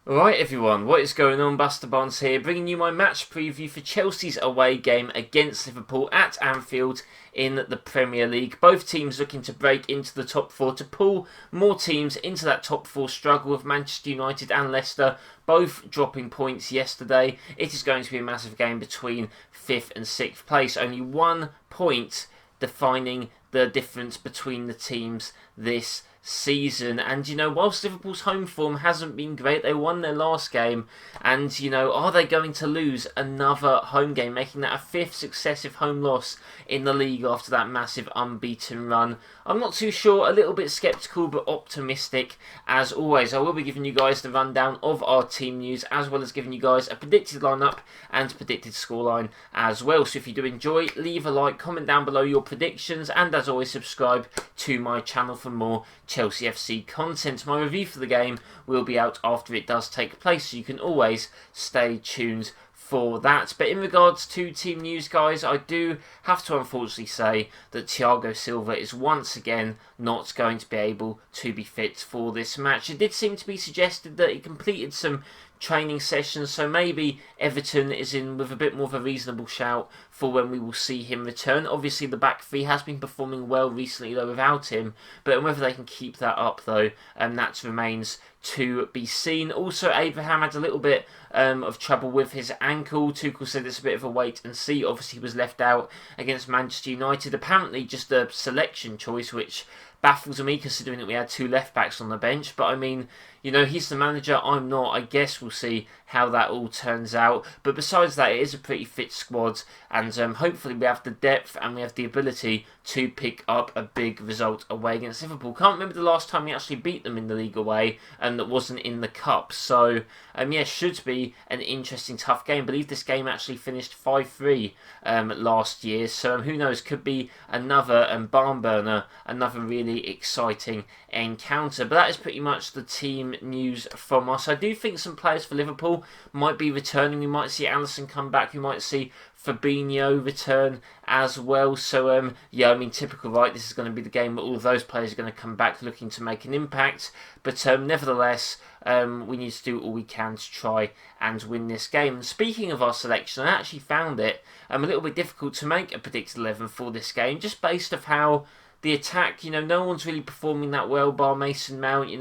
Alright everyone, what is going on? BusterBarnes here, bringing you my match preview for Chelsea's away game against Liverpool at Anfield in the Premier League. Both teams looking to break into the top four to pull more teams into that top four struggle, with Manchester United and Leicester both dropping points yesterday. It is going to be a massive game between 5th and 6th place. Only 1 point defining the difference between the teams this season. And whilst Liverpool's home form hasn't been great, they won their last game, and are they going to lose another home game, making that a 5th successive home loss in the league after that massive unbeaten run? I'm not too sure, a little bit sceptical but optimistic as always. I will be giving you guys the rundown of our team news, as well as giving you guys a predicted lineup and predicted scoreline as well. So if you do enjoy, leave a like, comment down below your predictions, and as always, subscribe to my channel for more Chelsea FC content. My review for the game will be out after it does take place, so you can always stay tuned for that. But in regards to team news, guys, I do have to unfortunately say that Thiago Silva is once again not going to be able to be fit for this match. It did seem to be suggested that he completed some training sessions, so maybe Everton is in with a bit more of a reasonable shout for when we will see him return. Obviously the back three has been performing well recently though without him, but whether they can keep that up though, that remains to be seen. Also, Abraham had a little bit of trouble with his ankle. Tuchel said it's a bit of a wait and see. Obviously he was left out against Manchester United, apparently just a selection choice, which baffles me considering that we had 2 left backs on the bench. But I mean, he's the manager, I'm not. I guess we'll see how that all turns out. But besides that, it is a pretty fit squad, and hopefully we have the depth and we have the ability to pick up a big result away against Liverpool. Can't remember the last time we actually beat them in the league away, and that wasn't in the cup. So yeah, should be an interesting, tough game. I believe this game actually finished 5-3 last year. So who knows? Could be another barn burner, another really exciting encounter. But that is pretty much the team news from us. I do think some players for Liverpool might be returning. We might see Alisson come back. We might see Fabinho return as well. So yeah, I mean, typical, right? This is going to be the game where all of those players are going to come back looking to make an impact. But nevertheless, we need to do all we can to try and win this game. And speaking of our selection, I actually found it a little bit difficult to make a predicted 11 for this game, just based off how the attack, no one's really performing that well bar Mason Mount,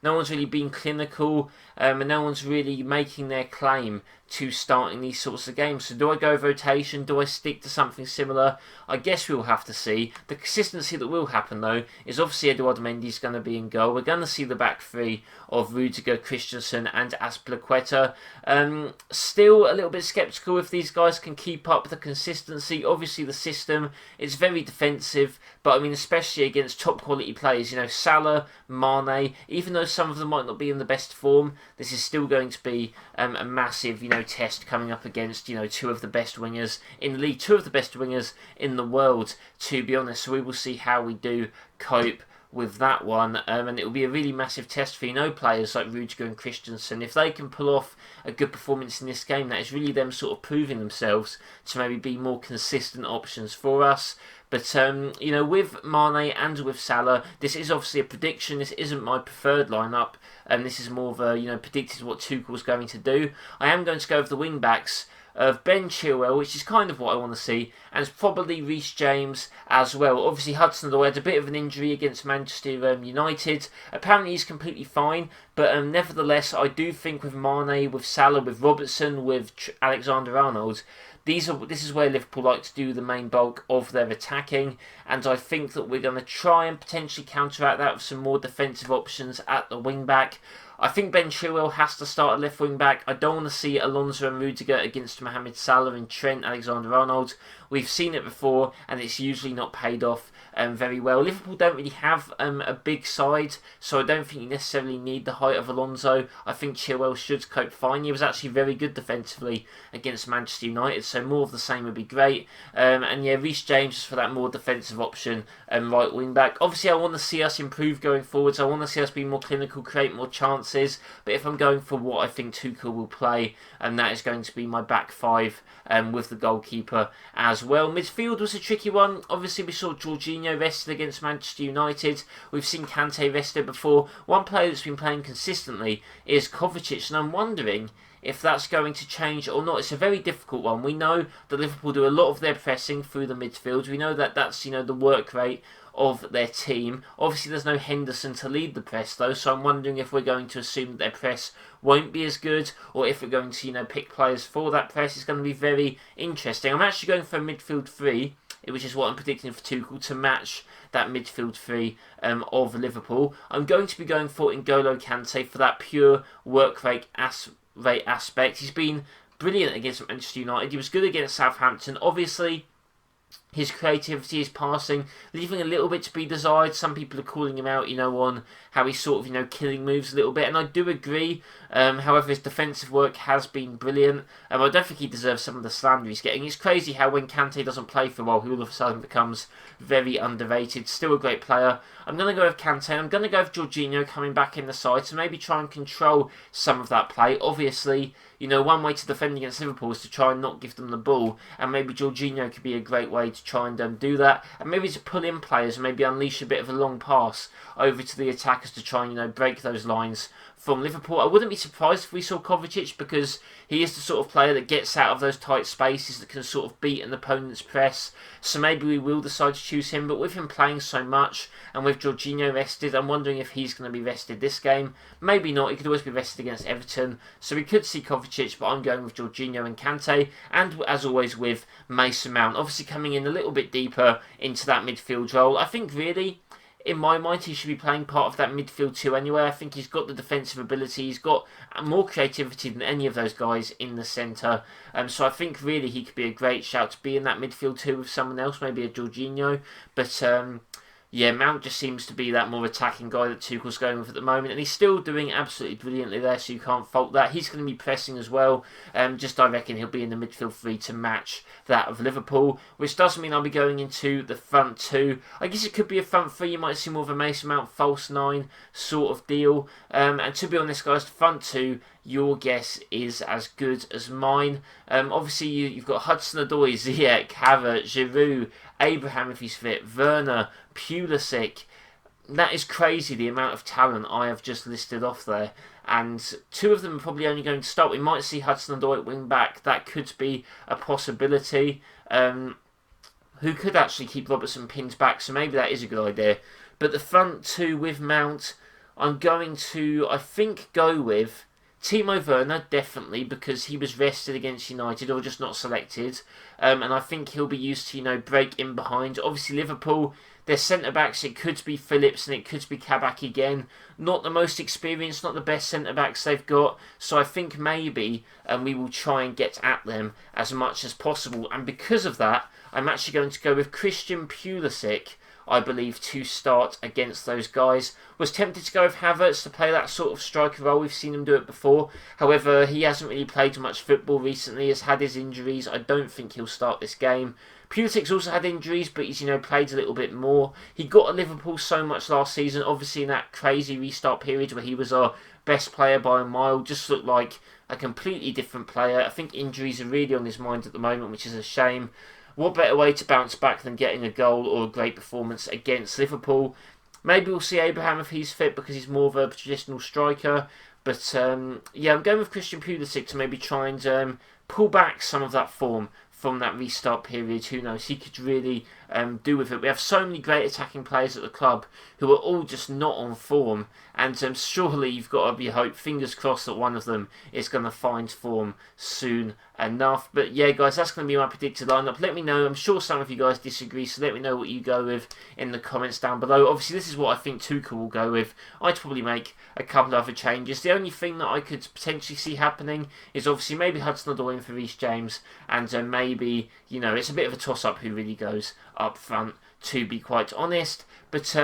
no one's really been clinical, and no one's really making their claim to starting these sorts of games. So do I go rotation? Do I stick to something similar? I guess we'll have to see. The consistency that will happen though is obviously Eduardo Mendy's going to be in goal. We're going to see the back three of Rudiger, Christensen and Azpilicueta. Still a little bit sceptical if these guys can keep up the consistency. Obviously the system is very defensive, but I mean especially against top quality players, Salah, Mane, even though some of them might not be in the best form, this is still going to be a massive, test coming up against, 2 of the best wingers in the league, 2 of the best wingers in the world, to be honest. So we will see how we do cope with that one, and it will be a really massive test for players like Rudiger and Christensen. If they can pull off a good performance in this game, that is really them sort of proving themselves to maybe be more consistent options for us. But with Mane and with Salah, this is obviously a prediction. This isn't my preferred lineup, and this is more of a predicted what Tuchel's going to do. I am going to go with the wing backs of Ben Chilwell, which is kind of what I want to see, and it's probably Reece James as well. Obviously Hudson-Odoi had a bit of an injury against Manchester United. Apparently he's completely fine, but nevertheless I do think with Mane, with Salah, with Robertson, with Alexander-Arnold, this is where Liverpool like to do the main bulk of their attacking, and I think that we're going to try and potentially counteract that with some more defensive options at the wing back. I think Ben Chilwell has to start at left wing back. I don't want to see Alonso and Rudiger against Mohamed Salah and Trent Alexander-Arnold. We've seen it before, and it's usually not paid off very well. Liverpool don't really have a big side, so I don't think you necessarily need the height of Alonso. I think Chilwell should cope fine. He was actually very good defensively against Manchester United, so more of the same would be great. And yeah, Reece James is for that more defensive option and right wing back. Obviously, I want to see us improve going forwards. I want to see us be more clinical, create more chances. chances. But if I'm going for what I think Tuchel will play, and that is going to be my back five with the goalkeeper as well. Midfield was a tricky one. Obviously, we saw Jorginho rested against Manchester United. We've seen Kante rested before. One player that's been playing consistently is Kovacic, and I'm wondering if that's going to change or not. It's a very difficult one. We know that Liverpool do a lot of their pressing through the midfield. We know that that's, the work rate of their team. Obviously, there's no Henderson to lead the press, though, so I'm wondering if we're going to assume that their press won't be as good, or if we're going to, pick players for that press. It's going to be very interesting. I'm actually going for a midfield three, which is what I'm predicting for Tuchel, to match that midfield three of Liverpool. I'm going to be going for N'Golo Kante for that pure work rate aspect. He's been brilliant against Manchester United. He was good against Southampton. Obviously, his creativity, his passing, leaving a little bit to be desired. Some people are calling him out, on how he's sort of, killing moves a little bit, and I do agree. However, his defensive work has been brilliant. I don't think he deserves some of the slander he's getting. It's crazy how when Kante doesn't play for a while, he all of a sudden becomes very underrated. Still a great player. I'm going to go with Kante. I'm going to go with Jorginho coming back in the side to maybe try and control some of that play. Obviously, one way to defend against Liverpool is to try and not give them the ball, and maybe Jorginho could be a great way to try and do that, and maybe to pull in players and maybe unleash a bit of a long pass over to the attackers to try and, break those lines from Liverpool. I wouldn't be surprised if we saw Kovacic, because he is the sort of player that gets out of those tight spaces, that can sort of beat an opponent's press, so maybe we will decide to choose him. But with him playing so much, and with Jorginho rested, I'm wondering if he's going to be rested this game. Maybe not, he could always be rested against Everton, so we could see Kovacic, but I'm going with Jorginho and Kante, and as always with Mason Mount, obviously coming in a little bit deeper into that midfield role. I think really, in my mind, he should be playing part of that midfield too anyway. I think he's got the defensive ability, he's got more creativity than any of those guys in the centre. So I think really he could be a great shout to be in that midfield too with someone else, maybe a Jorginho. But yeah, Mount just seems to be that more attacking guy that Tuchel's going with at the moment, and he's still doing absolutely brilliantly there, so you can't fault that. He's going to be pressing as well. I reckon he'll be in the midfield three to match that of Liverpool, which doesn't mean I'll be going into the front two. I guess it could be a front three. You might see more of a Mason Mount false nine sort of deal. And to be honest, guys, the front two, your guess is as good as mine. Obviously, you've got Hudson-Odoi, Ziyech, Havertz, Giroud, Abraham if he's fit, Werner, Pulisic. That is crazy, the amount of talent I have just listed off there. And two of them are probably only going to start. We might see Hudson-Odoi at wing back. That could be a possibility. Who could actually keep Robertson pinned back, so maybe that is a good idea. But the front two with Mount, I'm going to, I think, go with Timo Werner, definitely, because he was rested against United or just not selected. And I think he'll be used to, break in behind. Obviously, Liverpool, their centre-backs, it could be Phillips and it could be Kabak again. Not the most experienced, not the best centre-backs they've got. So I think maybe we will try and get at them as much as possible. And because of that, I'm actually going to go with Christian Pulisic, I believe, to start against those guys. Was tempted to go with Havertz to play that sort of striker role. We've seen him do it before. However, he hasn't really played much football recently. Has had his injuries. I don't think he'll start this game. Pulisic's also had injuries, but he's, played a little bit more. He got at Liverpool so much last season, obviously in that crazy restart period where he was our best player by a mile. Just looked like a completely different player. I think injuries are really on his mind at the moment, which is a shame. What better way to bounce back than getting a goal or a great performance against Liverpool? Maybe we'll see Abraham if he's fit, because he's more of a traditional striker. But yeah, I'm going with Christian Pulisic to maybe try and pull back some of that form from that restart period. Who knows? He could really do with it. We have so many great attacking players at the club who are all just not on form, and surely you've got to be hope, fingers crossed, that one of them is going to find form soon enough. But yeah, guys, that's going to be my predicted lineup. Let me know. I'm sure some of you guys disagree, so let me know what you go with in the comments down below. Obviously, this is what I think Tuchel will go with. I'd probably make a couple of other changes. The only thing that I could potentially see happening is obviously maybe Hudson-Odoi in for Reece James, and maybe, it's a bit of a toss-up who really goes up front, to be quite honest. But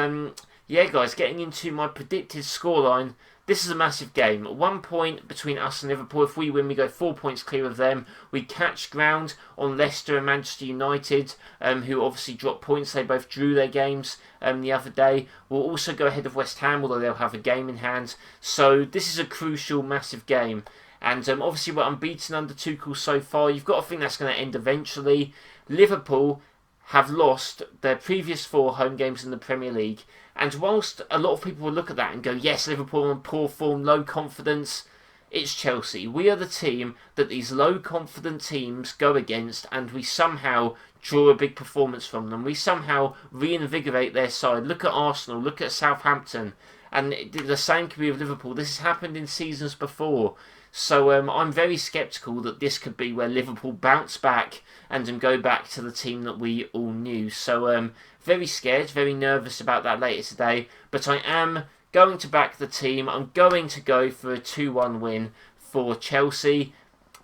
yeah, guys, getting into my predicted scoreline, this is a massive game. 1 point between us and Liverpool. If we win, we go 4 points clear of them. We catch ground on Leicester and Manchester United, who obviously dropped points. They both drew their games the other day. We'll also go ahead of West Ham, although they'll have a game in hand. So this is a crucial, massive game. And obviously we're unbeaten under Tuchel so far. You've got to think that's going to end eventually. Liverpool have lost their previous 4 home games in the Premier League. And whilst a lot of people will look at that and go, yes, Liverpool on poor form, low confidence, it's Chelsea. We are the team that these low confident teams go against, and we somehow draw a big performance from them. We somehow reinvigorate their side. Look at Arsenal, look at Southampton. And the same could be with Liverpool. This has happened in seasons before. So I'm very sceptical that this could be where Liverpool bounce back and go back to the team that we all knew. So very scared, very nervous about that later today. But I am going to back the team. I'm going to go for a 2-1 win for Chelsea.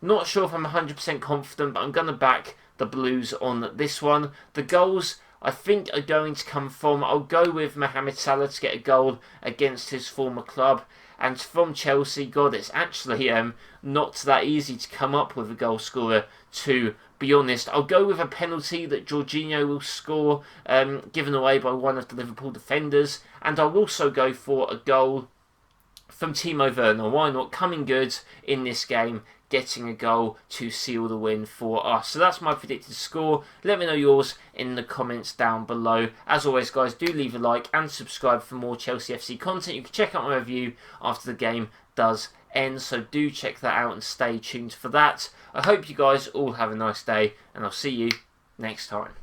Not sure if I'm 100% confident, but I'm going to back the Blues on this one. The goals I think are going to come from, I'll go with Mohamed Salah to get a goal against his former club. And from Chelsea, God, it's actually not that easy to come up with a goal scorer, to be honest. I'll go with a penalty that Jorginho will score, given away by one of the Liverpool defenders. And I'll also go for a goal from Timo Werner. Why not? Coming good in this game, getting a goal to seal the win for us. So that's my predicted score. Let me know yours in the comments down below. As always, guys, do leave a like and subscribe for more Chelsea FC content. You can check out my review after the game does end, so do check that out and stay tuned for that. I hope you guys all have a nice day, and I'll see you next time.